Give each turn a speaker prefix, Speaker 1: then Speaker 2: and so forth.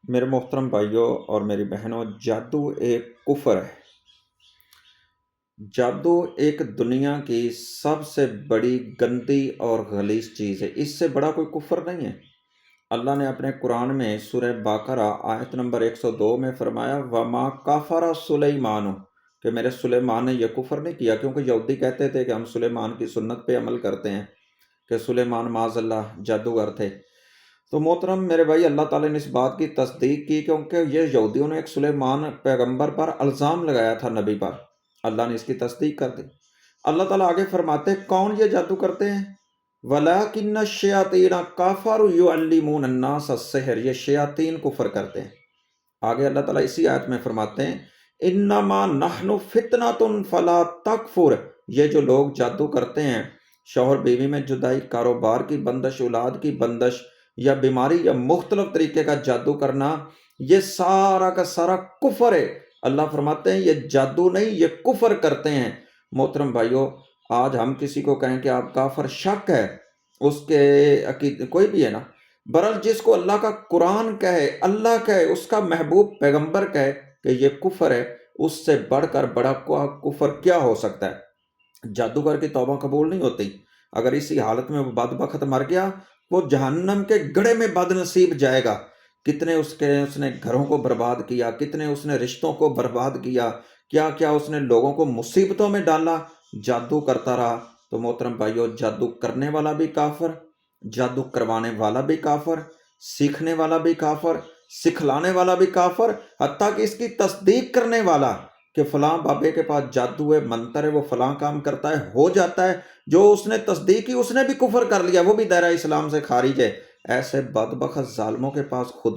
Speaker 1: میرے محترم بھائیوں اور میری بہنوں، جادو ایک کفر ہے۔ جادو ایک دنیا کی سب سے بڑی گندی اور غلیظ چیز ہے۔ اس سے بڑا کوئی کفر نہیں ہے۔ اللہ نے اپنے قرآن میں سورہ بقرہ آیت نمبر 102 میں فرمایا وَمَا كَفَرَ سُلَيْمَانُ، کہ میرے سلیمان نے یہ کفر نہیں کیا، کیونکہ یہودی کہتے تھے کہ ہم سلیمان کی سنت پہ عمل کرتے ہیں کہ سلیمان معاذ اللہ جادوگر تھے۔ تو محترم میرے بھائی، اللہ تعالیٰ نے اس بات کی تصدیق کی، کیونکہ یہ یہودیوں نے ایک سلیمان پیغمبر پر الزام لگایا تھا، نبی پر۔ اللہ نے اس کی تصدیق کر دی۔ اللہ تعالیٰ آگے فرماتے ہیں کون یہ جادو کرتے ہیں؟ وَلَٰكِنَّ الشَّيَاطِينَ كَفَرُوا يُعَلِّمُونَ النَّاسَ السِّحْرَ، یہ شیاطین کفر کرتے ہیں۔ آگے اللہ تعالیٰ اسی آیت میں فرماتے ہیں اِنَّمَا نَحْنُ فِتْنَةٌ فَلَا تَكْفُرْ، یہ جو لوگ جادو کرتے ہیں، شوہر بیوی میں جدائی، کاروبار کی بندش، اولاد کی بندش، یا بیماری، یا مختلف طریقے کا جادو کرنا، یہ سارا کا سارا کفر ہے۔ اللہ فرماتے ہیں یہ جادو نہیں، یہ کفر کرتے ہیں۔ محترم بھائیوں، آج ہم کسی کو کہیں کہ آپ کافر، شک ہے اس کے عقیدے، کوئی بھی ہے نا، برحال جس کو اللہ کا قرآن کہے، اللہ کہے، اس کا محبوب پیغمبر کہے کہ یہ کفر ہے، اس سے بڑھ کر بڑا کفر کیا ہو سکتا ہے؟ جادوگر کی توبہ قبول نہیں ہوتی۔ اگر اسی حالت میں وہ بدبخت مر گیا، وہ جہنم کے گڑھے میں بد نصیب جائے گا۔ کتنے اس نے گھروں کو برباد کیا، کتنے اس نے رشتوں کو برباد کیا، کیا کیا اس نے لوگوں کو مصیبتوں میں ڈالا، جادو کرتا رہا۔ تو محترم بھائیو، جادو کرنے والا بھی کافر، جادو کروانے والا بھی کافر، سیکھنے والا بھی کافر، سکھلانے والا بھی کافر، حتیٰ کہ اس کی تصدیق کرنے والا کہ فلاں بابے کے پاس جادو ہے، منتر ہے، وہ فلاں کام کرتا ہے، ہو جاتا ہے، جو اس نے تصدیق کی اس نے بھی کفر کر لیا، وہ بھی دائرہ اسلام سے خارج ہے۔ ایسے بدبخت ظالموں کے پاس خود